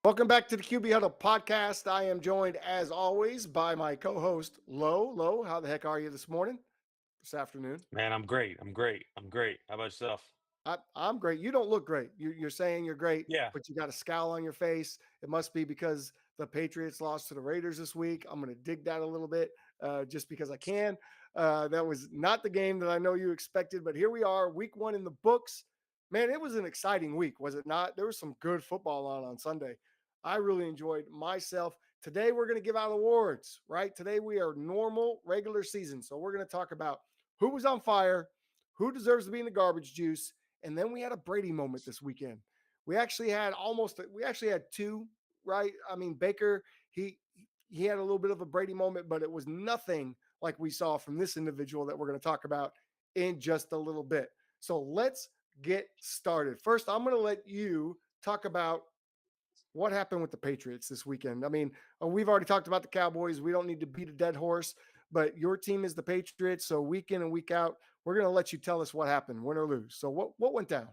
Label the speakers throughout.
Speaker 1: Welcome back to the QB Huddle podcast. I am joined, as always, by my co-host, Lo. Lo, how the heck are you this morning, this afternoon?
Speaker 2: Man, I'm great. I'm great. How about yourself?
Speaker 1: I'm great. You don't look great. You're saying you're great,
Speaker 2: Yeah.
Speaker 1: but you got a scowl on your face. It must be because the Patriots lost to the Raiders this week. I'm going to dig that a little bit just because I can. That was not the game that I know you expected, but here we are, week one in the books. Man, it was an exciting week, was it not? There was some good football on Sunday. I really enjoyed myself. Today, we're going to give out awards, right? Today, we are normal, regular season. So, we're going to talk about who was on fire, who deserves to be in the garbage juice, and then we had a Brady moment this weekend. We actually had two, right? I mean, Baker, he had a little bit of a Brady moment, but it was nothing like we saw from this individual that we're going to talk about in just a little bit. So let's get started. First, I'm going to let you talk about what happened with the Patriots this weekend. I mean, we've already talked about the Cowboys. We don't need to beat a dead horse, but your team is the Patriots. So week in and week out, we're going to let you tell us what happened, win or lose. So what went down?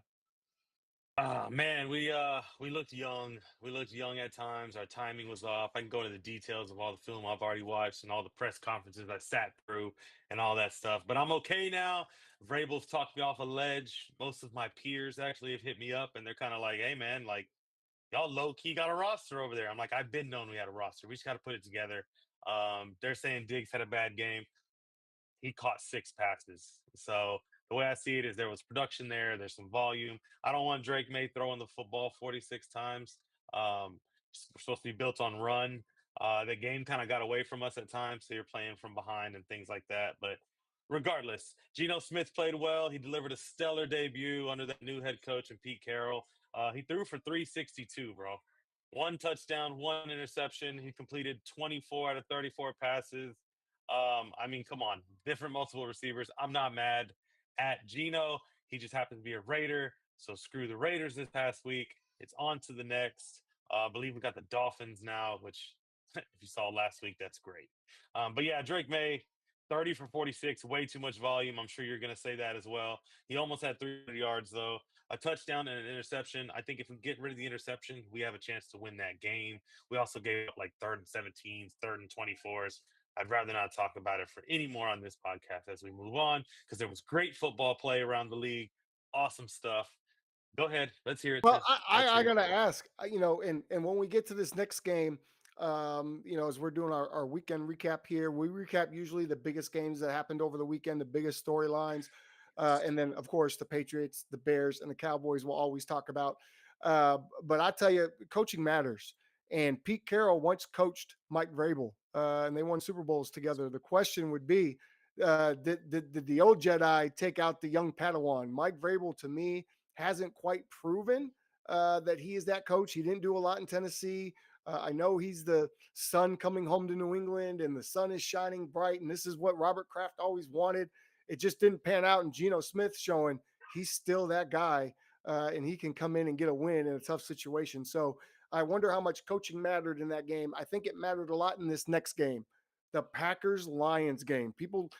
Speaker 2: Man, we looked young. We looked young at times. Our timing was off. I can go into the details of all the film I've already watched and all the press conferences I sat through and all that stuff. But I'm okay now. Vrabel's talked me off a ledge. Most of my peers actually have hit me up and they're kind of like, "Hey man, like y'all low key got a roster over there." I'm like, "I've been known we had a roster. We just got to put it together." They're saying Diggs had a bad game. He caught 6 passes. So the way I see it is there was production there. There's some volume. I don't want Drake May throwing the football 46 times. We're supposed to be built on run. The game kind of got away from us at times. So you're playing from behind and things like that. But regardless, Geno Smith played well. He delivered a stellar debut under that new head coach and Pete Carroll. He threw for 362, bro. One touchdown, one interception. He completed 24 out of 34 passes. I mean, come on, different multiple receivers. I'm not mad at Gino. He just happens to be a Raider. So screw the Raiders this past week. It's on to the next. I believe we got the Dolphins now, which if you saw last week, that's great. But yeah, Drake May, 30 for 46, way too much volume. I'm sure you're going to say that as well. He almost had 300 yards, though. A touchdown and an interception. I think if we get rid of the interception, we have a chance to win that game. We also gave up like third and 17s, third and 24s. I'd rather not talk about it for any more on this podcast as we move on because there was great football play around the league. Awesome stuff. Go ahead. Let's hear it,
Speaker 1: Well,
Speaker 2: Tiff.
Speaker 1: I,
Speaker 2: Let's
Speaker 1: I, I
Speaker 2: hear it.
Speaker 1: gotta ask, and when we get to this next game, as we're doing our weekend recap here, we recap usually the biggest games that happened over the weekend, the biggest storylines, and then of course the Patriots, the Bears, and the Cowboys will always talk about. But I tell you, coaching matters. And Pete Carroll once coached Mike Vrabel, and they won Super Bowls together. The question would be, did the old Jedi take out the young Padawan? Mike Vrabel, to me, hasn't quite proven that he is that coach. He didn't do a lot in Tennessee. I know he's the sun coming home to New England and the sun is shining bright. And this is what Robert Kraft always wanted. It just didn't pan out. And Geno Smith showing he's still that guy and he can come in and get a win in a tough situation. So I wonder how much coaching mattered in that game. I think it mattered a lot in this next game, the Packers Lions game. People,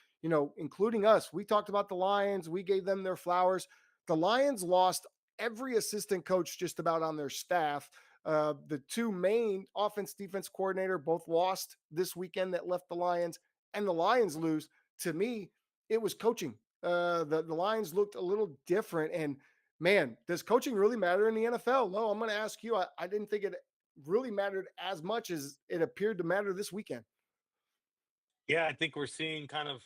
Speaker 1: including us, we talked about the Lions. We gave them their flowers. The Lions lost every assistant coach just about on their staff. The two main offense defense coordinator both lost this weekend that left the Lions, and the Lions lose. To me, it was coaching. The Lions looked a little different. And man, does coaching really matter in the NFL? No, I'm going to ask you. I didn't think it really mattered as much as it appeared to matter this weekend.
Speaker 2: Yeah, I think we're seeing kind of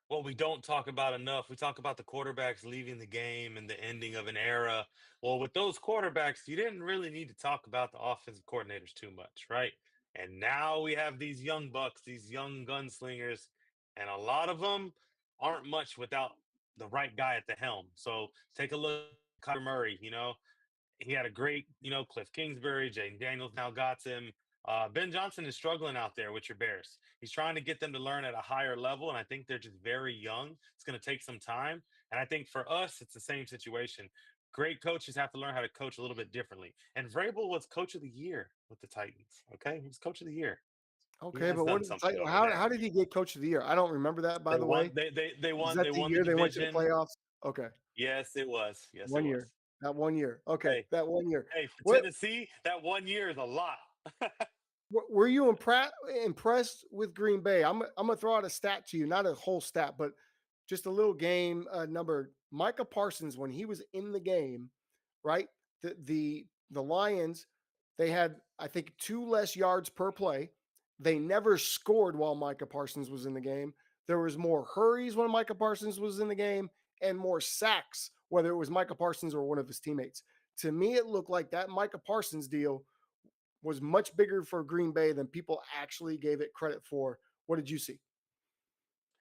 Speaker 2: what we don't talk about enough. We talk about the quarterbacks leaving the game and the ending of an era. Well, with those quarterbacks, you didn't really need to talk about the offensive coordinators too much, right? And now we have these young bucks, these young gunslingers, and a lot of them aren't much without the right guy at the helm. So take a look at Kyler Murray, he had a great, Cliff Kingsbury, Jaden Daniels now got him. Ben Johnson is struggling out there with your Bears. He's trying to get them to learn at a higher level, and I think they're just very young. It's going to take some time, and I think for us, it's the same situation. Great coaches have to learn how to coach a little bit differently. And Vrabel was Coach of the Year with the Titans. Okay, he was Coach of the Year. He
Speaker 1: Okay,
Speaker 2: has
Speaker 1: but what
Speaker 2: done
Speaker 1: did the
Speaker 2: something over
Speaker 1: how
Speaker 2: there.
Speaker 1: did he get Coach of the Year? I don't remember that, by
Speaker 2: They
Speaker 1: the
Speaker 2: won.
Speaker 1: way.
Speaker 2: They
Speaker 1: Was
Speaker 2: won.
Speaker 1: that
Speaker 2: They
Speaker 1: the
Speaker 2: won the
Speaker 1: year they went to the
Speaker 2: division.
Speaker 1: playoffs? Okay,
Speaker 2: Yes, it was. Yes, it
Speaker 1: 1 year.
Speaker 2: was.
Speaker 1: That 1 year. Okay,
Speaker 2: Hey,
Speaker 1: that 1 year.
Speaker 2: hey, for
Speaker 1: What
Speaker 2: Tennessee, that 1 year is a lot.
Speaker 1: were you impressed with Green Bay? I'm gonna throw out a stat to you, not a whole stat, but just a little game number. Micah Parsons, when he was in the game, right? The Lions, they had I think 2 less yards per play. They never scored while Micah Parsons was in the game. There was more hurries when Micah Parsons was in the game, and more sacks, whether it was Micah Parsons or one of his teammates. To me, it looked like that Micah Parsons deal was much bigger for Green Bay than people actually gave it credit for. What did you see?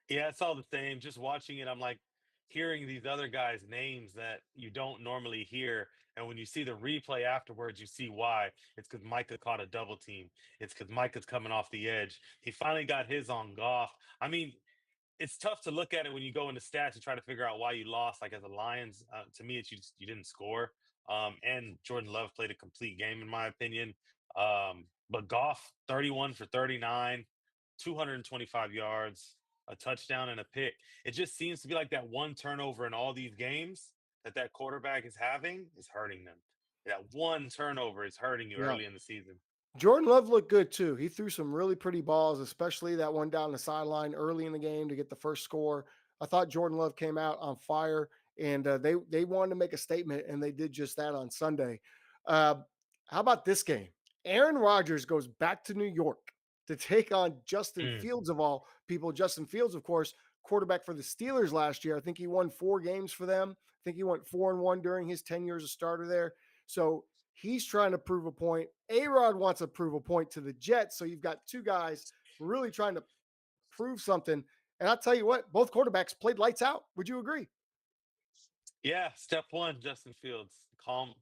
Speaker 2: Yeah, it's all the same. Just watching it, I'm like hearing these other guys' names that you don't normally hear. And when you see the replay afterwards, you see why. It's because Micah caught a double team. It's because Micah's coming off the edge. He finally got his on Goff. I mean, it's tough to look at it when you go into stats and try to figure out why you lost. Like as a Lions, to me, it's you didn't score. And Jordan Love played a complete game in my opinion. But Goff, 31 for 39, 225 yards, a touchdown and a pick. It just seems to be like that one turnover in all these games that quarterback is having is hurting them. That one turnover is hurting you
Speaker 1: Yeah.
Speaker 2: early in the season.
Speaker 1: Jordan Love looked good too. He threw some really pretty balls, especially that one down the sideline early in the game to get the first score. I thought Jordan Love came out on fire, and they wanted to make a statement, and they did just that on Sunday. Uh, how about this game? Aaron Rodgers goes back to New York to take on Justin
Speaker 2: Mm.
Speaker 1: Fields of all people. Justin Fields, of course, quarterback for the Steelers last year. I think he won 4 games for them. I think he went 4-1 during his 10 years as a starter there. So he's trying to prove a point. A-Rod wants to prove a point to the Jets. So you've got two guys really trying to prove something. And I'll tell you what, both quarterbacks played lights out. Would you agree?
Speaker 2: Yeah, step one, Justin Fields. Calm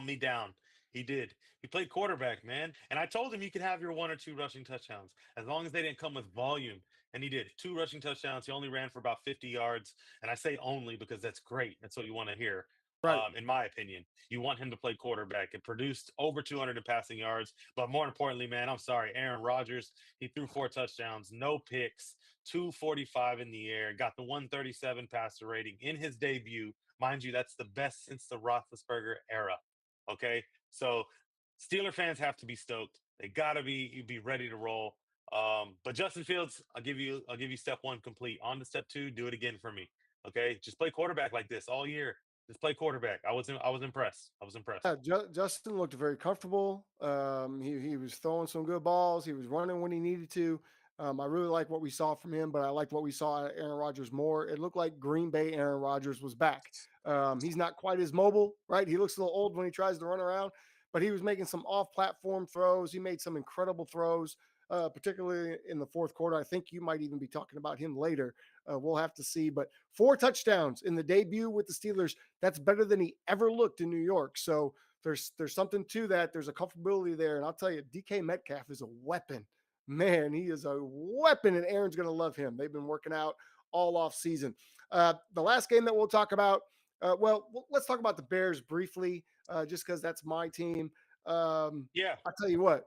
Speaker 2: me down. He did. He played quarterback, man. And I told him you could have your one or two rushing touchdowns as long as they didn't come with volume. And he did. Two rushing touchdowns. He only ran for about 50 yards. And I say only because that's great. That's what you want to hear.
Speaker 1: Right.
Speaker 2: In my opinion, you want him to play quarterback. It produced over 200 in passing yards. But more importantly, man, I'm sorry, Aaron Rodgers, he threw 4 touchdowns, no picks, 245 in the air, got the 137 passer rating in his debut. Mind you, that's the best since the Roethlisberger era. Okay, so Steeler fans have to be stoked. They gotta be ready to roll. But Justin Fields, I'll give you step one complete. On to step two, do it again for me. Okay, just play quarterback like this all year. Just play quarterback. I was impressed. I was impressed.
Speaker 1: Yeah, Justin looked very comfortable. He was throwing some good balls. He was running when he needed to. I really like what we saw from him, but I liked what we saw at Aaron Rodgers more. It looked like Green Bay Aaron Rodgers was back. He's not quite as mobile, right? He looks a little old when he tries to run around, but he was making some off-platform throws. He made some incredible throws, particularly in the fourth quarter. I think you might even be talking about him later. We'll have to see. But 4 touchdowns in the debut with the Steelers, that's better than he ever looked in New York. So there's something to that. There's a comfortability there. And I'll tell you, DK Metcalf is a weapon. Man, he is a weapon, and Aaron's going to love him. They've been working out all off season. The last game that we'll talk about, let's talk about the Bears briefly, just because that's my team.
Speaker 2: Yeah,
Speaker 1: I'll tell you what,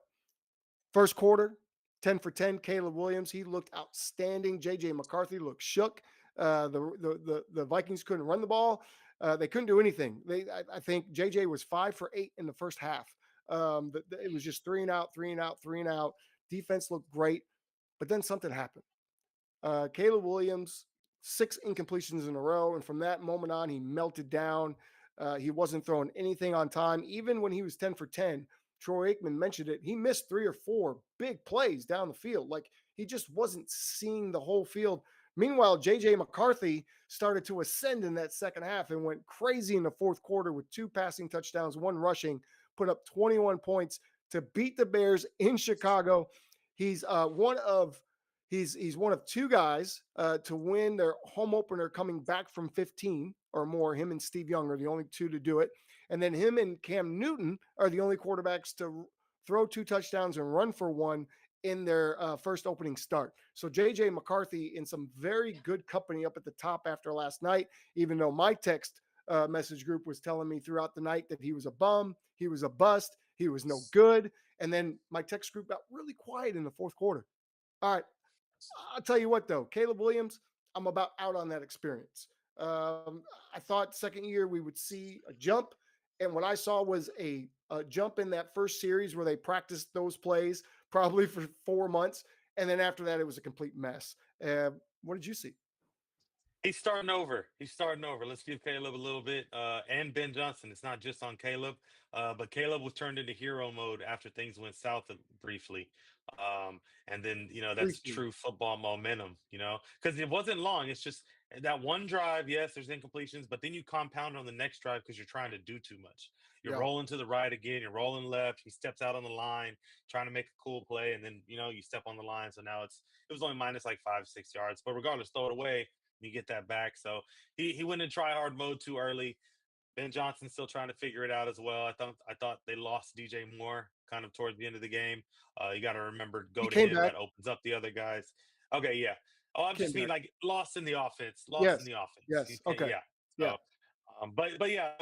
Speaker 1: first quarter, 10 for 10. Caleb Williams, he looked outstanding. JJ McCarthy looked shook. The Vikings couldn't run the ball. They couldn't do anything. I think JJ was 5 for 8 in the first half. It was just three and out, three and out, three and out. Defense looked great, but then something happened. Caleb Williams, 6 incompletions in a row. And from that moment on, he melted down. He wasn't throwing anything on time. Even when he was 10 for 10, Troy Aikman mentioned it. He missed 3 or 4 big plays down the field. Like he just wasn't seeing the whole field. Meanwhile, JJ McCarthy started to ascend in that second half and went crazy in the fourth quarter with 2 passing touchdowns, 1 rushing, put up 21 points to beat the Bears in Chicago. He's He's one of 2 guys to win their home opener coming back from 15 or more. Him and Steve Young are the only 2 to do it. And then him and Cam Newton are the only quarterbacks to throw 2 touchdowns and run for 1 in their first opening start. So JJ McCarthy in some very good company up at the top after last night, even though my text message group was telling me throughout the night that he was a bum, he was a bust, he was no good. And then my text group got really quiet in the fourth quarter. All right, I'll tell you what, though, Caleb Williams, I'm about out on that experience. I thought second year we would see a jump. And what I saw was a jump in that first series where they practiced those plays probably for 4 months. And then after that, it was a complete mess. What did you see?
Speaker 2: He's starting over. He's starting over. Let's give Caleb a little bit, and Ben Johnson. It's not just on Caleb, but Caleb was turned into hero mode after things went south briefly, and then that's
Speaker 1: Briefly.
Speaker 2: true football momentum. Because it wasn't long. It's just that one drive. Yes, there's incompletions, but then you compound on the next drive because you're trying to do too much. You're
Speaker 1: Yeah.
Speaker 2: rolling to the right again. You're rolling left. He steps out on the line, trying to make a cool play, and then you step on the line. So now it was only minus like 5 6 yards, but regardless, throw it away, you get that back. So he went in try hard mode too early. Ben Johnson's still trying to figure it out as well. I thought they lost DJ Moore kind of towards the end of the game. You got to remember
Speaker 1: He
Speaker 2: go to
Speaker 1: came
Speaker 2: him.
Speaker 1: back.
Speaker 2: That opens up the other guys. Okay, yeah. Oh, I'm
Speaker 1: Came
Speaker 2: just mean
Speaker 1: back.
Speaker 2: like lost in the offense. Lost in
Speaker 1: Yes.
Speaker 2: the offense.
Speaker 1: Yes. Okay.
Speaker 2: Yeah.
Speaker 1: Yeah.
Speaker 2: So, but yeah,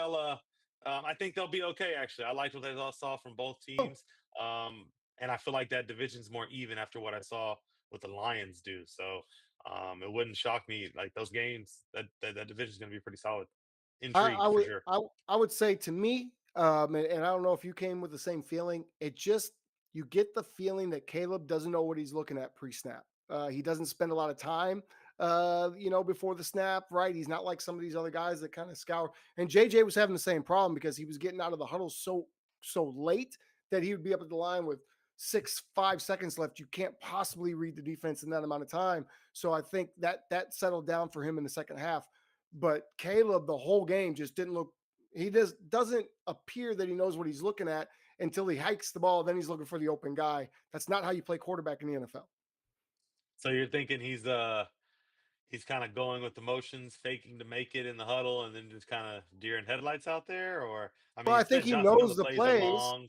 Speaker 2: I think they'll be okay. Actually, I liked what I all saw from both
Speaker 1: Oh,
Speaker 2: teams. And I feel like that division's more even after what I saw what the Lions do. So it wouldn't shock me like those games. That division's going to be pretty solid.
Speaker 1: I
Speaker 2: Intrigued for
Speaker 1: would
Speaker 2: sure.
Speaker 1: I would say to me, and I don't know if you came with the same feeling. It just you get the feeling that Caleb doesn't know what he's looking at pre-snap. He doesn't spend a lot of time, before the snap. Right? He's not like some of these other guys that kind of scour. And JJ was having the same problem because he was getting out of the huddle so late that he would be up at the line with 5 seconds left. You can't possibly read the defense in that amount of time. So I think that settled down for him in the second half. But Caleb, the whole game just didn't look. He just doesn't appear that he knows what he's looking at until he hikes the ball. Then he's looking for the open guy. That's not how you play quarterback in the NFL.
Speaker 2: So you're thinking he's kind of going with the motions, faking to make it in the huddle, and then just kind of deer in headlights out there. Or I
Speaker 1: Well,
Speaker 2: mean,
Speaker 1: I
Speaker 2: it's
Speaker 1: think
Speaker 2: Ben
Speaker 1: he
Speaker 2: Johnson. I know
Speaker 1: knows
Speaker 2: the
Speaker 1: the
Speaker 2: plays are
Speaker 1: plays.
Speaker 2: long.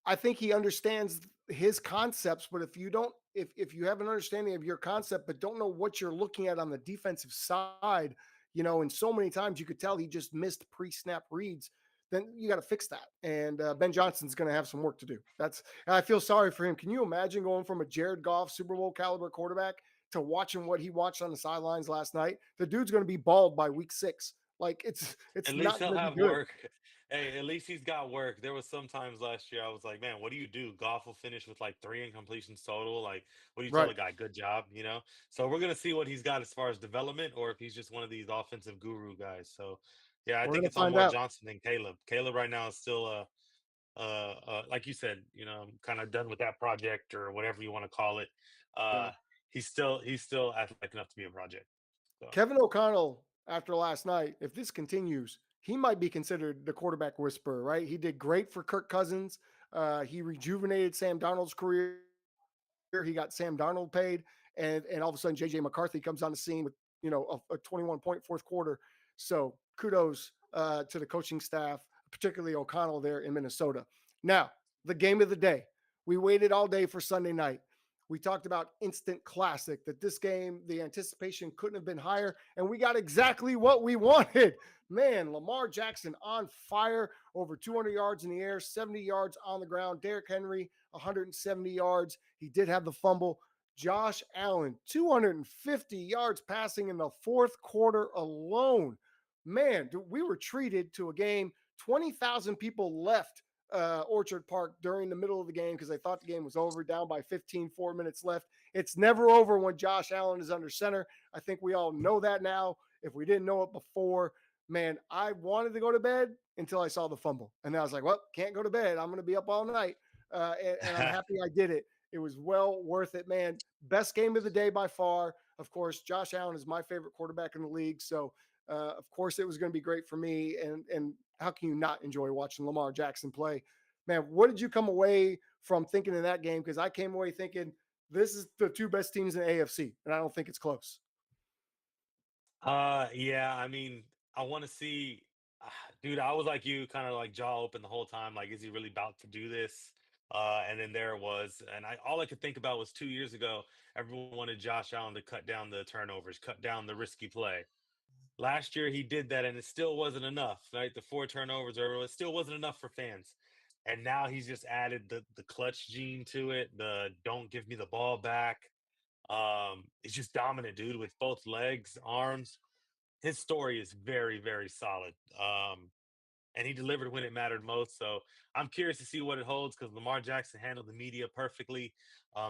Speaker 1: I think he understands his concepts, but if you don't, if you have an understanding of your concept, but don't know what you're looking at on the defensive side, and so many times you could tell he just missed pre-snap reads, then you got to fix that. And Ben Johnson's going to have some work to do. And I feel sorry for him. Can you imagine going from a Jared Goff Super Bowl caliber quarterback to watching what he watched on the sidelines last night? The dude's going to be bald by week 6. Like it's
Speaker 2: At least
Speaker 1: not
Speaker 2: he'll
Speaker 1: going to be
Speaker 2: have
Speaker 1: good.
Speaker 2: work. Hey, at least he's got work. There was some times last year I was like, man, what do you do? Goff will finish with like 3 incompletions total. Like, what do you tell
Speaker 1: Right.
Speaker 2: a guy? Good job. So we're gonna see what he's got as far as development, or if he's just one of these offensive guru guys. So yeah, I
Speaker 1: We're
Speaker 2: think
Speaker 1: going to
Speaker 2: it's on
Speaker 1: find
Speaker 2: more
Speaker 1: out.
Speaker 2: Johnson than Caleb. Caleb right now is still like you said, kind of done with that project or whatever you want to call it.
Speaker 1: Yeah.
Speaker 2: Uh he's still athletic enough to be a project. So
Speaker 1: Kevin O'Connell, after last night, if this continues, he might be considered the quarterback whisperer, right? He did great for Kirk Cousins. He rejuvenated Sam Darnold's career. He got Sam Darnold paid, and all of a sudden JJ McCarthy comes on the scene with a 21-point fourth quarter. So kudos to the coaching staff, particularly O'Connell there in Minnesota. Now the game of the day. We waited all day for Sunday night. We talked about instant classic, that this game, the anticipation couldn't have been higher, and we got exactly what we wanted. Man, Lamar Jackson on fire, over 200 yards in the air, 70 yards on the ground. Derrick Henry, 170 yards. He did have the fumble. Josh Allen, 250 yards passing in the fourth quarter alone. Man, we were treated to a game. 20,000 people left Orchard Park during the middle of the game because they thought the game was over, down by 15, 4 minutes left. It's never over when Josh Allen is under center. I think we all know that now. If we didn't know it before, man, I wanted to go to bed until I saw the fumble. And then I was like, well, can't go to bed. I'm going to be up all night. And I'm happy I did it. It was well worth it, man. Best game of the day by far. Of course, Josh Allen is my favorite quarterback in the league. So, of course, it was going to be great for me. And how can you not enjoy watching Lamar Jackson play? Man, what did you come away from thinking in that game? Because I came away thinking this is the two best teams in the AFC, and I don't think it's close.
Speaker 2: Yeah, I mean, I want to see, dude. I was like you, kind of like jaw open the whole time. Like, is he really about to do this? And then there it was, and all I could think about was 2 years ago. Everyone wanted Josh Allen to cut down the turnovers, cut down the risky play. Last year he did that, and it still wasn't enough. Right, the 4 turnovers, or it still wasn't enough for fans. And now he's just added the clutch gene to it. The don't give me the ball back. He's just dominant, dude, with both legs, arms. His story is very, very solid. and he delivered when it mattered most. So I'm curious to see what it holds because Lamar Jackson handled the media perfectly.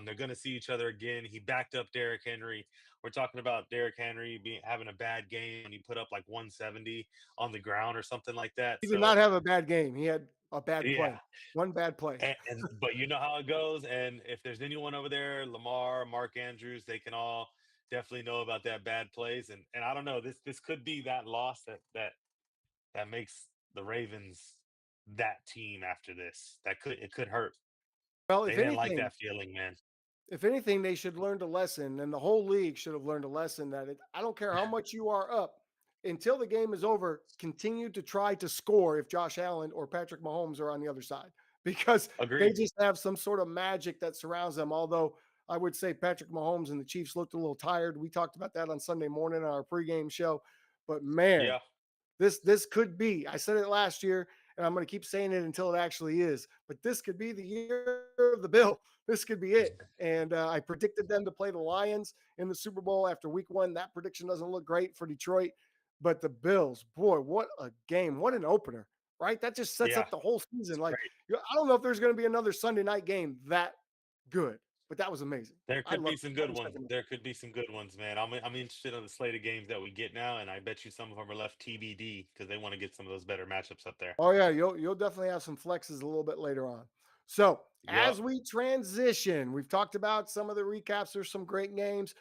Speaker 2: They're going to see each other again. He backed up Derrick Henry. We're talking about Derrick Henry being having a bad game and he put up like 170 on the ground or something like that.
Speaker 1: He did
Speaker 2: So
Speaker 1: not have a bad game. He had a bad
Speaker 2: yeah,
Speaker 1: play. One bad play.
Speaker 2: and but you know how it goes. And if there's anyone over there, Lamar, Mark Andrews, they can all definitely know about that bad plays. And I don't know, this could be that loss that makes the Ravens that team after this. It could hurt.
Speaker 1: Well,
Speaker 2: They didn't like that feeling, man.
Speaker 1: if anything, they should learn a lesson, and the whole league should have learned a lesson that I don't care how much you are up until the game is over, continue to try to score if Josh Allen or Patrick Mahomes are on the other side because they
Speaker 2: Agreed.
Speaker 1: just have some sort of magic that surrounds them. Although I would say Patrick Mahomes and the Chiefs looked a little tired. We talked about that on Sunday morning on our pregame show. But man,
Speaker 2: Yeah.
Speaker 1: this could be. I said it last year, and I'm going to keep saying it until it actually is. But this could be the year of the Bill. This could be it. And I predicted them to play the Lions in the Super Bowl after Week 1. That prediction doesn't look great for Detroit, but the Bills, boy, what a game! What an opener, right? That just sets
Speaker 2: Yeah.
Speaker 1: up the whole
Speaker 2: It's
Speaker 1: season. Like
Speaker 2: great.
Speaker 1: I don't know if there's going to be another Sunday night game that good, but that was amazing.
Speaker 2: There
Speaker 1: I
Speaker 2: could be
Speaker 1: loved
Speaker 2: some
Speaker 1: it
Speaker 2: good
Speaker 1: every
Speaker 2: ones.
Speaker 1: second of it.
Speaker 2: There could be some good ones, man. I'm interested in the slate of games that we get now, and I bet you some of them are left TBD because they want to get some of those better matchups up there.
Speaker 1: Oh yeah, you'll definitely have some flexes a little bit later on. So
Speaker 2: Yup,
Speaker 1: as we transition, we've talked about some of the recaps. There's some great games.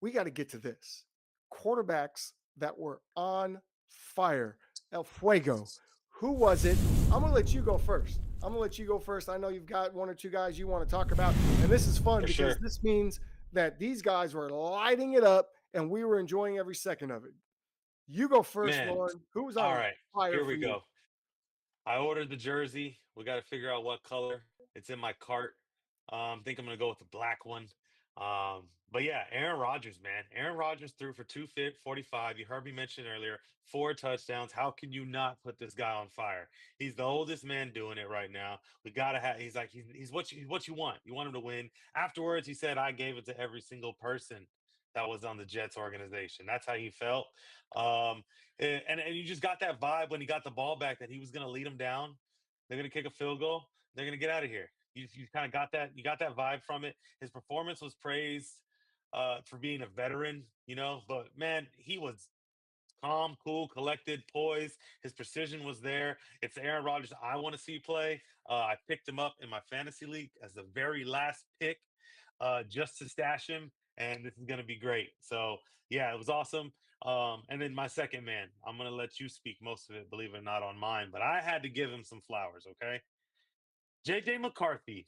Speaker 1: We got to get to this. Quarterbacks that were on fire. El Fuego. Who was it? I'm gonna let you go first. I'm gonna let you go first. I know you've got one or two guys you want to talk about, and this is fun
Speaker 2: for
Speaker 1: because
Speaker 2: sure.
Speaker 1: this means that these guys were lighting it up, and we were enjoying every second of it. You go first,
Speaker 2: Man,
Speaker 1: Lauren. Who was
Speaker 2: all
Speaker 1: on
Speaker 2: right,
Speaker 1: fire
Speaker 2: here
Speaker 1: for
Speaker 2: we
Speaker 1: you?
Speaker 2: go. I ordered the jersey. We got to figure out what color. It's in my cart. Think I'm gonna go with the black one. But yeah, Aaron Rodgers, man. Aaron Rodgers threw for 245. You heard me mention earlier, 4 touchdowns. How can you not put this guy on fire? He's the oldest man doing it right now. We gotta have. He's like he's what you want. You want him to win. Afterwards, he said, "I gave it to every single person that was on the Jets organization." That's how he felt. Um, and you just got that vibe when he got the ball back that he was going to lead them down. They're going to kick a field goal. They're going to get out of here. You kind of got that. You got that vibe from it. His performance was praised for being a veteran, but man, he was calm, cool, collected, poised. His precision was there. It's the Aaron Rodgers I want to see play. I picked him up in my fantasy league as the very last pick just to stash him. And this is going to be great. So, yeah, it was awesome. And then my second man, I'm going to let you speak most of it, believe it or not, on mine, but I had to give him some flowers, okay? JJ McCarthy,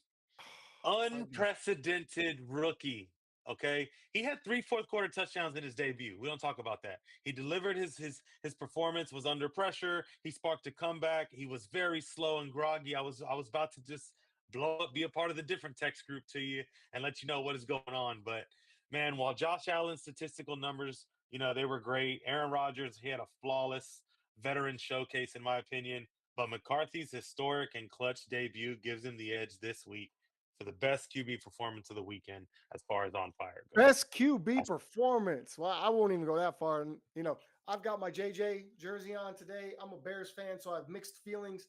Speaker 1: My God.
Speaker 2: unprecedented rookie. Okay, he had three fourth quarter touchdowns in his debut. We don't talk about that. He delivered his performance was under pressure. He sparked a comeback. He was very slow and groggy. I was about to just blow up, be a part of the different text group to you and let you know what is going on. But man, while Josh Allen's statistical numbers, they were great. Aaron Rodgers, he had a flawless veteran showcase, in my opinion. But McCarthy's historic and clutch debut gives him the edge this week for the best QB performance of the weekend as far as on fire goes.
Speaker 1: Best QB performance. Well, I won't even go that far. And, I've got my JJ jersey on today. I'm a Bears fan, so I have mixed feelings.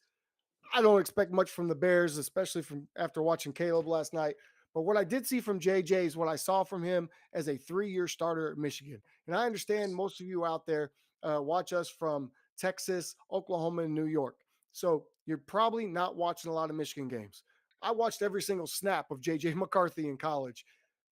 Speaker 1: I don't expect much from the Bears, especially from after watching Caleb last night. But what I did see from JJ is what I saw from him as a 3-year starter at Michigan. And I understand most of you out there watch us from Texas, Oklahoma, and New York. So you're probably not watching a lot of Michigan games. I watched every single snap of JJ McCarthy in college.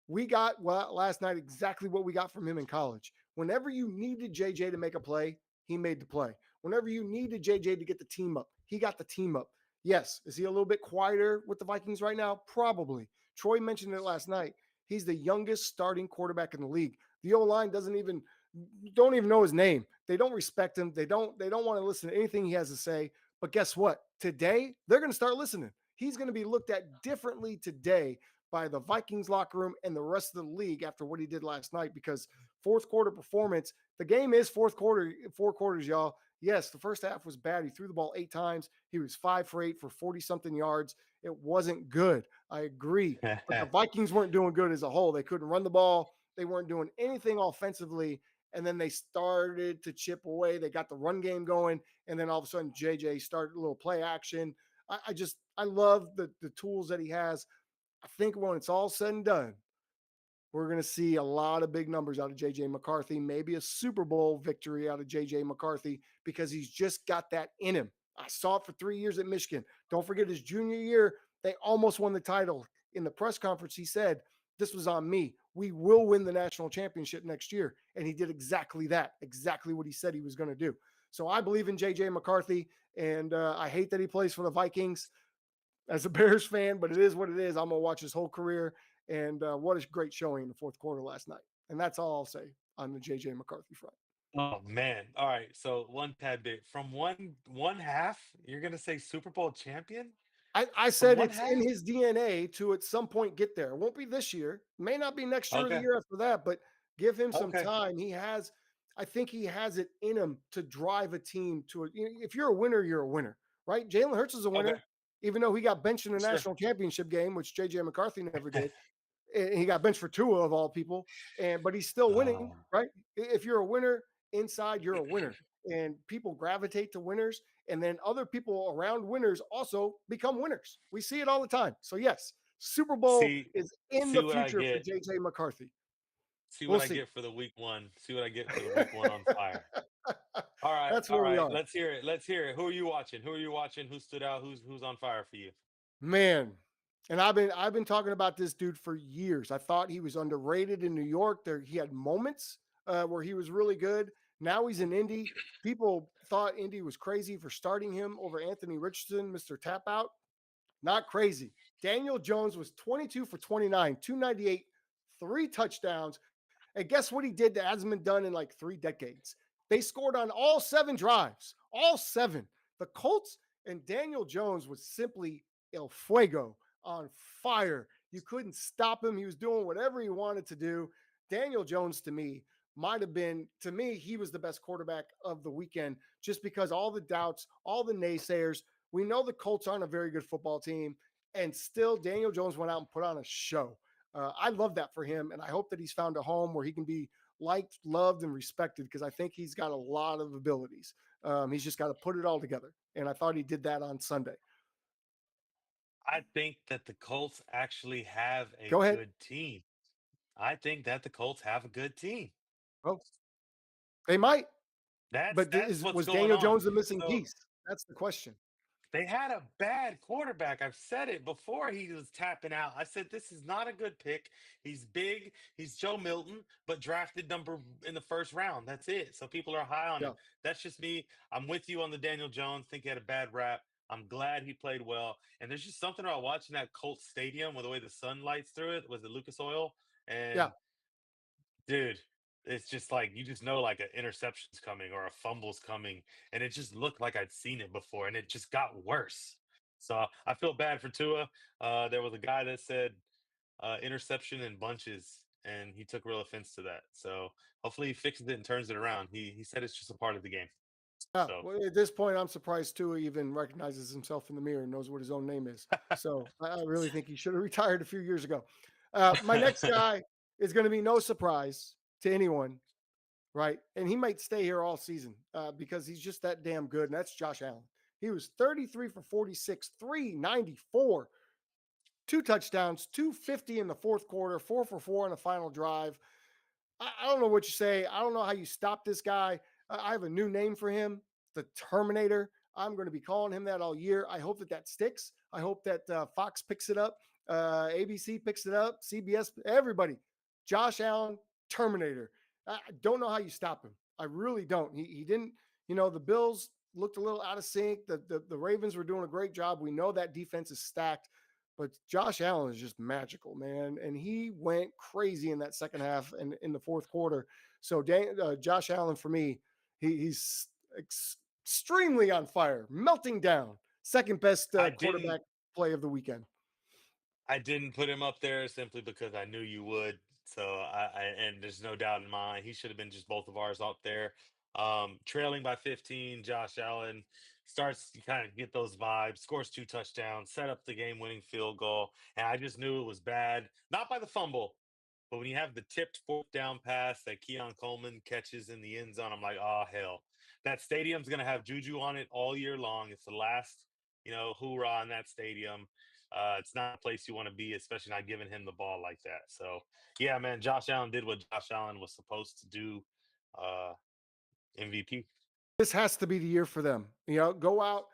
Speaker 1: We got last night exactly what we got from him in college. Whenever you needed JJ to make a play, he made the play. Whenever you needed JJ to get the team up, he got the team up. Yes, is he a little bit quieter with the Vikings right now? Probably. Troy mentioned it last night. He's the youngest starting quarterback in the league. The O-line don't even know his name. They don't respect him. They don't want to listen to anything he has to say. But guess what? Today, they're going to start listening. He's going to be looked at differently today by the Vikings locker room and the rest of the league after what he did last night because fourth quarter performance, the game is four quarters, y'all. Yes, the first half was bad. He threw the ball 8 times. He was 5 for 8 for 40 something yards. It wasn't good. I agree. But the Vikings weren't doing good as a whole. They couldn't run the ball. They weren't doing anything offensively. and then they started to chip away. They got the run game going, and then all of a sudden JJ started a little play action. I love the tools that he has. I think when it's all said and done, we're going to see a lot of big numbers out of JJ McCarthy, maybe a Super Bowl victory out of JJ McCarthy because he's just got that in him. I saw it for 3 years at Michigan. Don't forget his junior year, they almost won the title. In the press conference, he said, "This was on me. We will win the national championship next year." And he did exactly that, exactly what he said he was going to do. So I believe in JJ McCarthy, and I hate that he plays for the Vikings as a Bears fan, but it is what it is. I'm gonna watch his whole career, and what a great showing in the fourth quarter last night. And that's all I'll say on the JJ McCarthy front.
Speaker 2: Oh man. All right. So one tad bit from one half, you're gonna say Super Bowl champion?
Speaker 1: I
Speaker 2: From
Speaker 1: said
Speaker 2: one
Speaker 1: it's in
Speaker 2: half?
Speaker 1: his DNA to at some point get there. It won't be this year, may not be next year or the
Speaker 2: Okay.
Speaker 1: year after that, but give him some
Speaker 2: Okay.
Speaker 1: time. I think he has it in him to drive a team to a. If you're a winner, you're a winner, right? Jalen Hurts is a
Speaker 2: Okay.
Speaker 1: winner, even though he got benched in the
Speaker 2: Sure.
Speaker 1: national championship game, which JJ McCarthy never did. And he got benched for Tua of all people, and but he's still winning,
Speaker 2: Oh.
Speaker 1: right? If you're a winner inside, you're a winner, and people gravitate to winners, and then other people around winners also become winners. We see it all the time. So yes, Super Bowl
Speaker 2: See
Speaker 1: is in
Speaker 2: see
Speaker 1: the
Speaker 2: what I
Speaker 1: future for
Speaker 2: get.
Speaker 1: JJ McCarthy.
Speaker 2: See
Speaker 1: We'll
Speaker 2: what I
Speaker 1: see.
Speaker 2: get for the week one. See what I get for the week one on fire. All right.
Speaker 1: That's
Speaker 2: All
Speaker 1: where we
Speaker 2: right.
Speaker 1: are.
Speaker 2: Let's hear it. Let's hear it. Who are you watching? Who are you watching? Who stood out? Who's on fire for you?
Speaker 1: Man, and I've been talking about this dude for years. I thought he was underrated in New York. There he had moments where he was really good. Now he's in Indy. People thought Indy was crazy for starting him over Anthony Richardson, Mr. Tap Out. Not crazy. Daniel Jones was 22 for 29, 298, 3 touchdowns. And guess what he did that hasn't been done in like 3 decades? They scored on all 7 drives, all 7. The Colts and Daniel Jones was simply el fuego, on fire. You couldn't stop him. He was doing whatever he wanted to do. Daniel Jones, to me, might have been, to me, he was the best quarterback of the weekend just because all the doubts, all the naysayers. We know the Colts aren't a very good football team, and still Daniel Jones went out and put on a show. I love that for him, and I hope that he's found a home where he can be liked, loved, and respected because I think he's got a lot of abilities. He's just got to put it all together, and I thought he did that on Sunday.
Speaker 2: I think that the Colts actually have a
Speaker 1: Go ahead.
Speaker 2: good team. I think that the Colts have a good team.
Speaker 1: Oh, they might,
Speaker 2: That's
Speaker 1: but
Speaker 2: that's what's
Speaker 1: was
Speaker 2: going
Speaker 1: Daniel
Speaker 2: on.
Speaker 1: Jones the missing
Speaker 2: So
Speaker 1: piece? That's the question.
Speaker 2: they had a bad quarterback. I've said it before he was tapping out. I said this is not a good pick. He's big. He's Joe Milton, but drafted number in the first round. That's it. So people are high on
Speaker 1: Yeah,
Speaker 2: him. That's just me. I'm with you on the Daniel Jones. Think he had a bad rap. I'm glad he played well. And there's just something about watching that Colts stadium with the way the sun lights through it. Was it Lucas Oil?
Speaker 1: yeah,
Speaker 2: And dude, it's just like you just know like an interception's coming or a fumble's coming, and it just looked like I'd seen it before, and it just got worse. So I feel bad for Tua. There was a guy that said interception in bunches, and he took real offense to that. So hopefully he fixes it and turns it around. He said it's just a part of the game.
Speaker 1: yeah.
Speaker 2: So
Speaker 1: Well, at this point, I'm surprised Tua even recognizes himself in the mirror and knows what his own name is. So I really think he should have retired a few years ago. My next guy is going to be no surprise to anyone, right? And he might stay here all season because he's just that damn good. And that's Josh Allen. He was 33 for 46, 394, 2 touchdowns, 250 in the fourth quarter, 4 for 4 on the final drive. I don't know what you say. I don't know how you stop this guy. I have a new name for him, the Terminator. I'm going to be calling him that all year. I hope that that sticks. I hope that Fox picks it up, ABC picks it up, CBS, everybody. Josh Allen, Terminator. I don't know how you stop him. I really don't. He didn't. The Bills looked a little out of sync. The Ravens were doing a great job. We know that defense is stacked. But Josh Allen is just magical, man. And he went crazy in that second half and in the fourth quarter. So Josh Allen, for me, he's extremely on fire, melting down. Second best
Speaker 2: I
Speaker 1: quarterback
Speaker 2: didn't
Speaker 1: play of the weekend.
Speaker 2: I didn't put him up there simply because I knew you would. So and there's no doubt in mind he should have been just both of ours out there. Trailing by 15, Josh Allen starts to kind of get those vibes, scores 2 touchdowns, set up the game-winning field goal, and I just knew it was bad. Not by the fumble. But when you have the tipped fourth down pass that Keon Coleman catches in the end zone, I'm like, oh hell, that stadium's gonna have juju on it all year long. It's the last, hoorah in that stadium. It's not a place you want to be, especially not giving him the ball like that. So yeah, man, Josh Allen did what Josh Allen was supposed to do. Uh, MVP.
Speaker 1: This has to be the year for them. Go out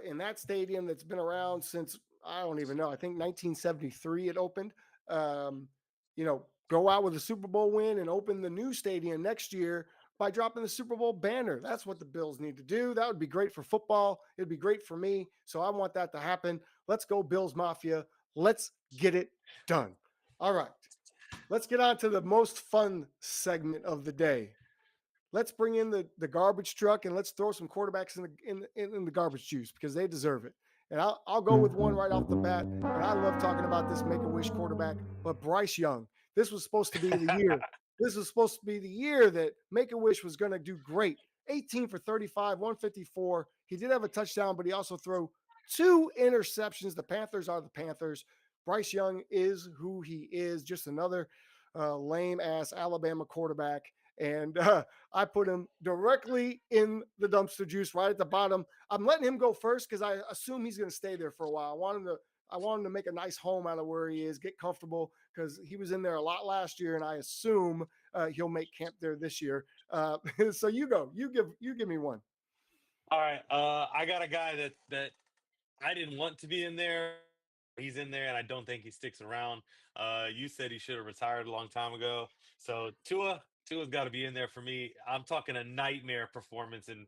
Speaker 1: in that stadium that's been around since I don't even know. I think 1973 it opened. Um, go out with a Super Bowl win and open the new stadium next year by dropping the Super Bowl banner. That's what the Bills need to do. That would be great for football. It'd be great for me. So I want that to happen. Let's go, Bills Mafia. Let's get it done. All right. Let's get on to the most fun segment of the day. Let's bring in the garbage truck and let's throw some quarterbacks in the garbage juice because they deserve it. And I'll go with one right off the bat. And I love talking about this Make a Wish quarterback, but Bryce Young. This was supposed to be the year. This was supposed to be the year that Make a Wish was going to do great. 18 for 35, 154. He did have a touchdown, but he also threw two interceptions. The Panthers are the Panthers. Bryce Young is who he is. Just another lame ass Alabama quarterback. And I put him directly in the dumpster juice right at the bottom. I'm letting him go first because I assume he's going to stay there for a while. I want him to make a nice home out of where he is, get comfortable because he was in there a lot last year, and I assume he'll make camp there this year. So you go. You give me one.
Speaker 2: All right, I got a guy that I didn't want to be in there. He's in there, and I don't think he sticks around. You said he should have retired a long time ago. So Tua's got to be in there for me. I'm talking a nightmare performance in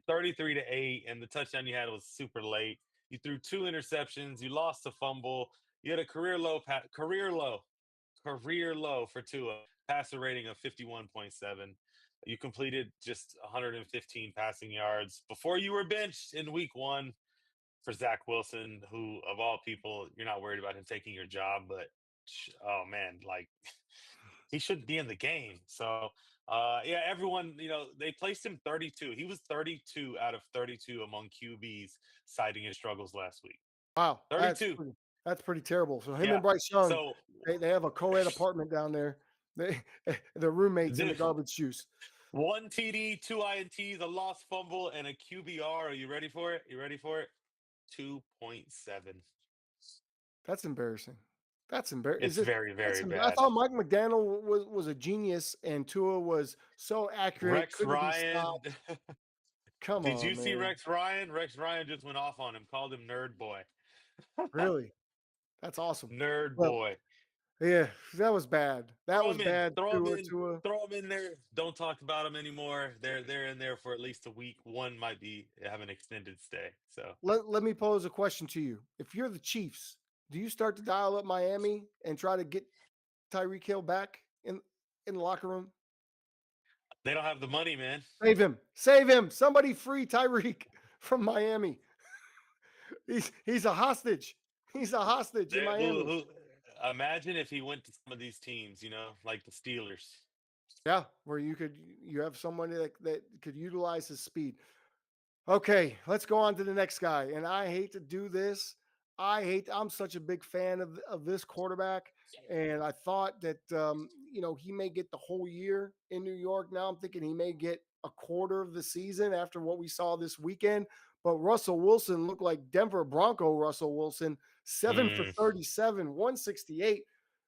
Speaker 2: 33-8, and the touchdown you had was super late. You threw two interceptions. You lost a fumble. You had a career low for Tua, passer rating of 51.7. You completed just 115 passing yards before you were benched in week one for Zach Wilson, who of all people, you're not worried about him taking your job, but oh man, like he shouldn't be in the game. So yeah, everyone, they placed him 32. He was 32 out of 32 among QBs, citing his struggles last week.
Speaker 1: Wow,
Speaker 2: 32.
Speaker 1: that's pretty terrible. So him and
Speaker 2: Yeah.
Speaker 1: Bryce Young,
Speaker 2: So
Speaker 1: they have a co-ed apartment down there. They the roommates in the garbage juice.
Speaker 2: one TD, two INTs, a lost fumble, and a QBR. Are you ready for it? You ready for it? 2.7.
Speaker 1: That's embarrassing. That's embarrassing.
Speaker 2: It's very, very
Speaker 1: I
Speaker 2: bad.
Speaker 1: thought Mike McDaniel was a genius and Tua was so accurate,
Speaker 2: Rex
Speaker 1: couldn't be
Speaker 2: Ryan.
Speaker 1: stopped. Come
Speaker 2: Did you
Speaker 1: on,
Speaker 2: see
Speaker 1: man.
Speaker 2: Rex Ryan? Rex Ryan just went off on him, called him nerd boy.
Speaker 1: Really? That's awesome.
Speaker 2: Nerd
Speaker 1: Well,
Speaker 2: boy.
Speaker 1: yeah, that was bad. That
Speaker 2: Throw
Speaker 1: was
Speaker 2: him in.
Speaker 1: bad.
Speaker 2: Throw him in.
Speaker 1: Tua.
Speaker 2: Throw him in there. Don't talk about him anymore. They're in there for at least a week. One might be have an extended stay. So
Speaker 1: Let me pose a question to you. If you're the Chiefs, do you start to dial up Miami and try to get Tyreek Hill back in the locker room?
Speaker 2: they don't have the money, man.
Speaker 1: Save him. Save him. Somebody free Tyreek from Miami. He's a hostage. He's a hostage in Miami.
Speaker 2: Imagine if he went to some of these teams, like the Steelers.
Speaker 1: Yeah, where you have someone that could utilize his speed. Okay, let's go on to the next guy. And I hate to do this. I'm such a big fan of this quarterback. And I thought that he may get the whole year in New York. Now I'm thinking he may get a quarter of the season after what we saw this weekend. But Russell Wilson looked like Denver Bronco Russell Wilson, 7 for
Speaker 2: Mm.
Speaker 1: 37, 168,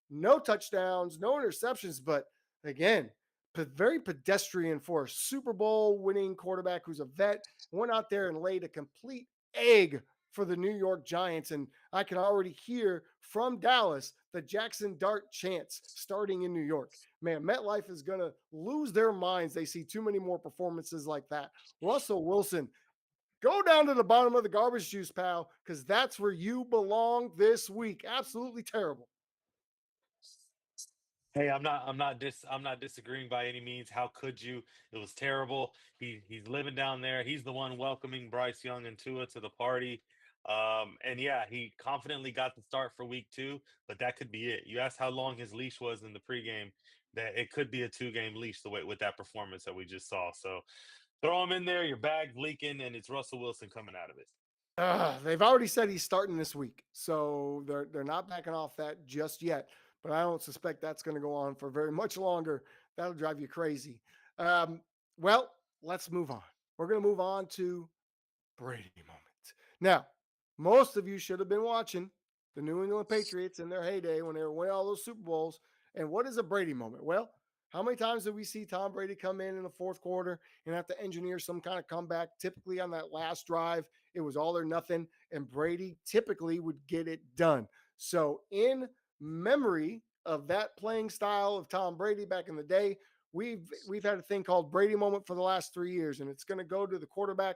Speaker 1: no touchdowns, no interceptions. But again, very pedestrian for a Super Bowl winning quarterback who's a vet. Went out there and laid a complete egg for the New York Giants. And I can already hear from Dallas the Jackson Dart chants starting in New York. Man, MetLife is going to lose their minds. They see too many more performances like that. Russell Wilson, go down to the bottom of the garbage juice, pal, because that's where you belong this week. Absolutely terrible.
Speaker 2: Hey, I'm not disagreeing by any means. How could you? It was terrible. He's living down there. He's the one welcoming Bryce Young and Tua to the party. And yeah, he confidently got the start for week two, but that could be it. You asked how long his leash was in the pregame, that it could be a 2-game leash the way with that performance that we just saw. So throw him in there, your bag's leaking, and it's Russell Wilson coming out of it.
Speaker 1: They've already said he's starting this week, so they're not backing off that just yet. but I don't suspect that's going to go on for very much longer. That'll drive you crazy. Um, well, let's move on. We're going to move on to Brady moment. Now, most of you should have been watching the New England Patriots in their heyday when they were winning all those Super Bowls. And what is a Brady moment? Well, how many times did we see Tom Brady come in the fourth quarter and have to engineer some kind of comeback? Typically on that last drive, it was all or nothing, and Brady typically would get it done. So, in memory of that playing style of Tom Brady back in the day, we've had a thing called Brady moment for the last 3 years, and it's going to go to the quarterback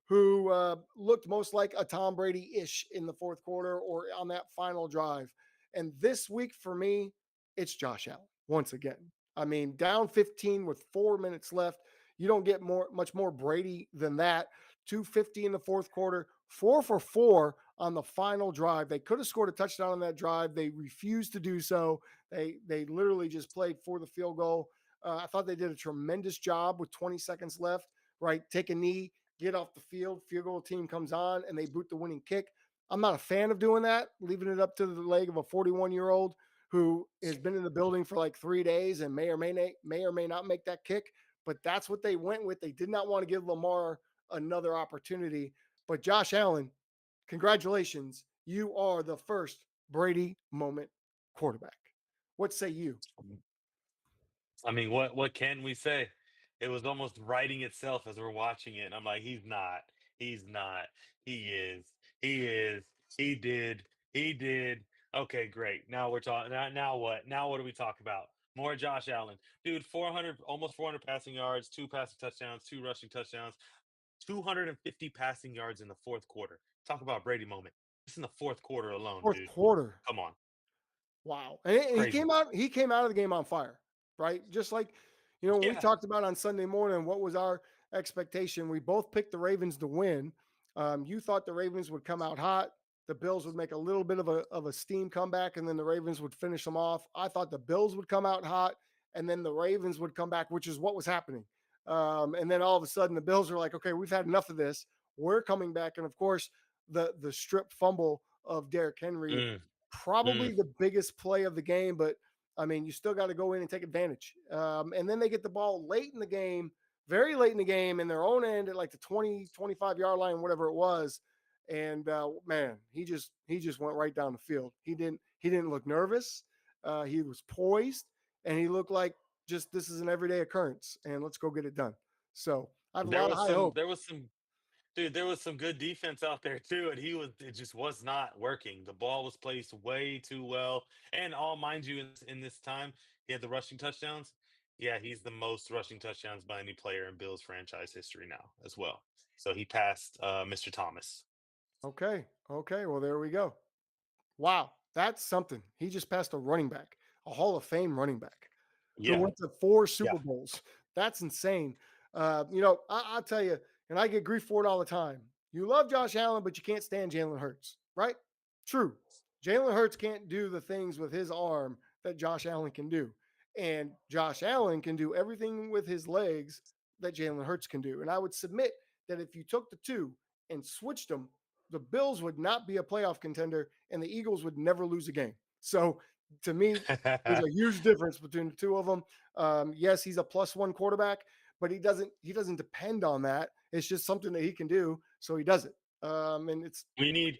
Speaker 1: who looked most like a Tom Brady ish in the fourth quarter or on that final drive. And this week for me, it's Josh Allen once again. I mean, down 15 with 4 minutes left. You don't get much more Brady than that. 250 in the fourth quarter, 4 for 4 on the final drive. They could have scored a touchdown on that drive. They refused to do so. They literally just played for the field goal. I thought they did a tremendous job with 20 seconds left, right? Take a knee, get off the field, field goal team comes on, and they boot the winning kick. I'm not a fan of doing that, leaving it up to the leg of a 41-year-old who has been in the building for like 3 days and may or may not make that kick. But that's what they went with. They did not want to give Lamar another opportunity. But Josh Allen, congratulations. You are the first Brady moment quarterback. What say you?
Speaker 2: I mean, what can we say? It was almost writing itself as we're watching it. And I'm like, he's not. He's not. He is. He is. He did. He did. Okay, great. Now we're talking. Now what? Now what do we talk about? More Josh Allen, dude. 400, almost 400 passing yards, two passing touchdowns, two rushing touchdowns, 250 passing yards in the fourth quarter. Talk about Brady moment. Just in the fourth quarter alone,
Speaker 1: Fourth
Speaker 2: dude.
Speaker 1: quarter.
Speaker 2: Come on,
Speaker 1: Wow. And he
Speaker 2: crazy.
Speaker 1: came out he came out of the game on fire, right? Just like, when we
Speaker 2: Yeah.
Speaker 1: talked about on Sunday morning, what was our expectation? We both picked the Ravens to win. You thought the Ravens would come out hot. The Bills would make a little bit of a steam comeback, and then the Ravens would finish them off. I thought the Bills would come out hot, and then the Ravens would come back, which is what was happening. And then all of a sudden, the Bills are like, okay, we've had enough of this. We're coming back. And of course, the strip fumble of Derrick Henry,
Speaker 2: Mm, mm.
Speaker 1: probably the biggest play of the game, but I mean, you still got to go in and take advantage. And then they get the ball late in the game, very late in the game, in their own end at like the 20, 25 yard line, whatever it was. And man, he just went right down the field. He didn't look nervous. He was poised, and he looked like just this is an everyday occurrence, and let's go get it done. So I have a
Speaker 2: There
Speaker 1: lot of
Speaker 2: was
Speaker 1: high
Speaker 2: some.
Speaker 1: hope.
Speaker 2: There was some. Dude, there was some good defense out there too, and it just was not working. The ball was placed way too well. And all mind you, in this time, he had the rushing touchdowns. Yeah, he's the most rushing touchdowns by any player in Bills franchise history now as well. So he passed Mr. Thomas.
Speaker 1: Okay, okay, well there we go. Wow, that's something. He just passed a running back, a Hall of Fame running back who
Speaker 2: Yeah,
Speaker 1: went to 4
Speaker 2: yeah.
Speaker 1: Super Bowls. That's insane. I'll tell you, and I get grief for it all the time. You love Josh Allen, but you can't stand Jalen Hurts, right? True. Jalen Hurts can't do the things with his arm that Josh Allen can do. And Josh Allen can do everything with his legs that Jalen Hurts can do. And I would submit that if you took the two and switched them, the Bills would not be a playoff contender and the Eagles would never lose a game. So to me, there's a huge difference between the two of them. Yes, he's a +1 quarterback, but he doesn't depend on that. It's just something that he can do, so he does it. And it's
Speaker 2: We need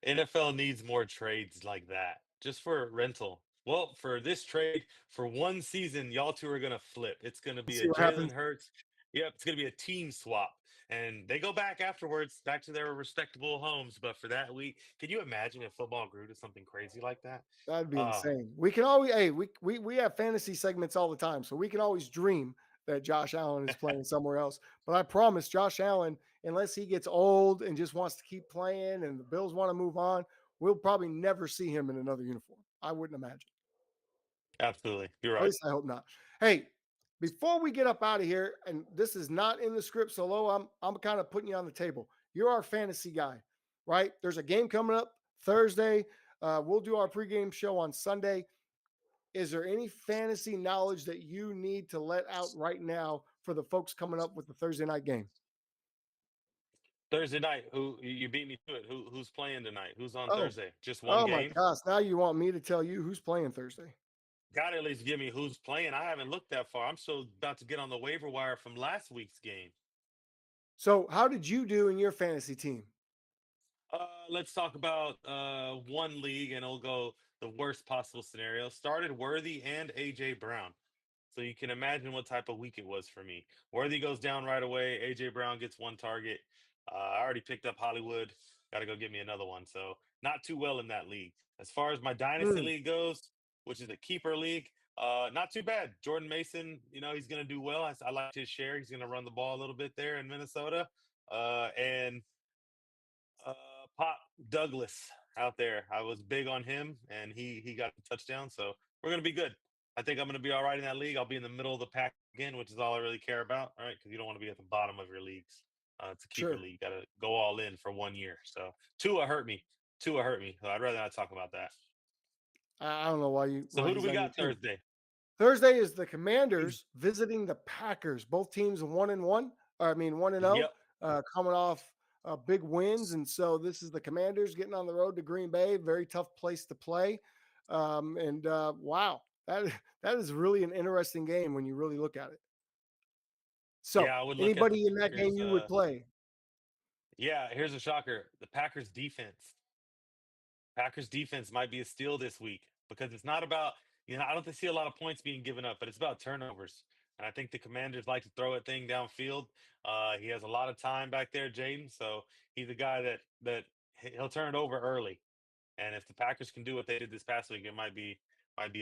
Speaker 2: NFL needs more trades like that just for rental. Well, for this trade, for one season, y'all two are gonna flip. It's gonna
Speaker 1: we'll
Speaker 2: be
Speaker 1: see
Speaker 2: a
Speaker 1: what
Speaker 2: Jalen
Speaker 1: happens.
Speaker 2: Hurts. Yep, it's gonna be a team swap, and they go back afterwards, back to their respectable homes. But for that week, can you imagine if football grew to something crazy like that?
Speaker 1: That'd be
Speaker 2: Uh,
Speaker 1: insane. We can always we have fantasy segments all the time, so we can always dream that Josh Allen is playing somewhere else. But I promise Josh Allen, unless he gets old and just wants to keep playing and the Bills want to move on, we'll probably never see him in another uniform. I wouldn't imagine.
Speaker 2: absolutely, you're
Speaker 1: At
Speaker 2: right.
Speaker 1: least I hope not. Hey, before we get up out of here, and this is not in the script, Solo, I'm kind of putting you on the table. You're our fantasy guy, right? There's a game coming up Thursday. We'll do our pregame show on Sunday. Is there any fantasy knowledge that you need to let out right now for the folks coming up with the Thursday night game?
Speaker 2: Thursday night. Who you beat me to it? Who's playing tonight? Who's on
Speaker 1: Oh,
Speaker 2: Thursday? Just one
Speaker 1: oh my
Speaker 2: game?
Speaker 1: gosh! Now you want me to tell you who's playing Thursday?
Speaker 2: Got to at least give me who's playing. I haven't looked that far. I'm still about to get on the waiver wire from last week's game.
Speaker 1: So, how did you do in your fantasy team?
Speaker 2: Let's talk about one league, and it'll go the worst possible scenario. Started Worthy and AJ Brown, so you can imagine what type of week it was for me. Worthy goes down right away. AJ Brown gets one target. I already picked up Hollywood. Got to go get me another one. So not too well in that league. As far as my dynasty
Speaker 1: Hmm,
Speaker 2: league goes, which is a keeper league, not too bad. Jordan Mason, he's going to do well. I like his share. He's going to run the ball a little bit there in Minnesota. And Pop Douglas out there. I was big on him, and he got the touchdown. So we're gonna be good. I think I'm gonna be all right in that league. I'll be in the middle of the pack again, which is all I really care about. All right, because you don't want to be at the bottom of your leagues. It's a keeper
Speaker 1: sure.
Speaker 2: league. Got to go all in for 1 year. So Tua hurt me. Tua hurt me. So I'd rather not talk about that.
Speaker 1: I don't know
Speaker 2: So
Speaker 1: why
Speaker 2: who do
Speaker 1: he's
Speaker 2: we
Speaker 1: on your
Speaker 2: got
Speaker 1: team.
Speaker 2: Thursday?
Speaker 1: Thursday is the Commanders visiting the Packers. Both teams 1-1. I mean 1-0,
Speaker 2: Yep.
Speaker 1: coming off big wins, and so this is the Commanders getting on the road to Green Bay. Very tough place to play, and wow, that that is really an interesting game when you really look at it. So,
Speaker 2: Yeah, I would look at the
Speaker 1: anybody in that game
Speaker 2: Packers.
Speaker 1: you would play?
Speaker 2: Yeah, here's a shocker: the Packers defense. Packers defense might be a steal this week because it's not about, I don't see a lot of points being given up, but it's about turnovers. And I think the Commanders like to throw a thing downfield. He has a lot of time back there, Jaden. So he's a guy that he'll turn it over early. And if the Packers can do what they did this past week, it might be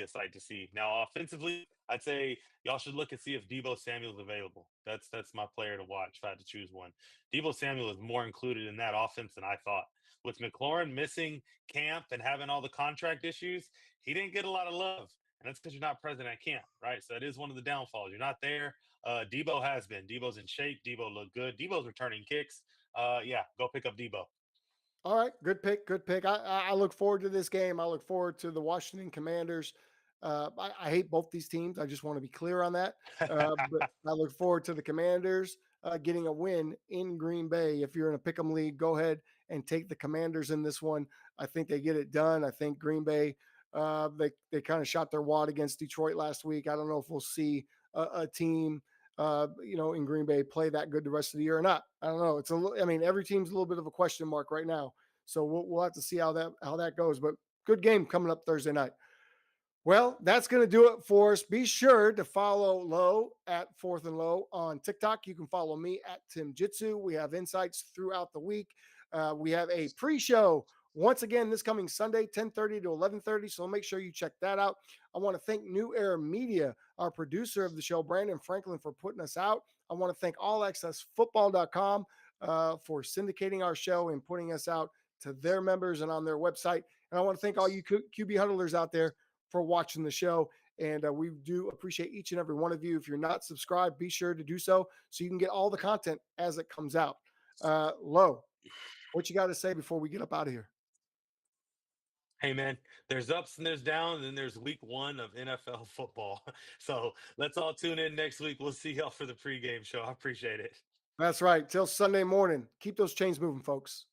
Speaker 2: a sight to see. Now, offensively, I'd say y'all should look and see if Debo Samuel's available. That's my player to watch if I had to choose one. Debo Samuel is more included in that offense than I thought. With McLaurin missing camp and having all the contract issues, he didn't get a lot of love. And that's because you're not present at camp, right? So that is one of the downfalls. You're not there. Debo has been. Debo's in shape. Debo looked good. Debo's returning kicks. Yeah, go pick up Debo.
Speaker 1: All right, good pick, good pick. I look forward to this game. I look forward to the Washington Commanders. I hate both these teams. I just want to be clear on that. But I look forward to the Commanders getting a win in Green Bay. If you're in a pick'em league, go ahead and take the Commanders in this one. I think they get it done. I think Green Bay they kind of shot their wad against Detroit last week. I don't know if we'll see a team in Green Bay play that good the rest of the year or not. I don't know. I mean, every team's a little bit of a question mark right now. So we'll have to see how that goes. But good game coming up Thursday night. Well, that's going to do it for us. Be sure to follow Low at Fourth and Low on TikTok. You can follow me at Tim Jitsu. We have insights throughout the week. We have a pre-show once again this coming Sunday, 10:30 to 11:30. So make sure you check that out. I want to thank New Era Media, our producer of the show, Brandon Franklin, for putting us out. I want to thank allaccessfootball.com for syndicating our show and putting us out to their members and on their website. And I want to thank all you QB huddlers out there for watching the show. And we do appreciate each and every one of you. If you're not subscribed, be sure to do so you can get all the content as it comes out. Low, what you got to say before we get up out of here?
Speaker 2: Hey man, there's ups and there's downs, and there's week 1 of NFL football. So let's all tune in next week. We'll see y'all for the pregame show. I appreciate it.
Speaker 1: That's right. Till Sunday morning. Keep those chains moving, folks.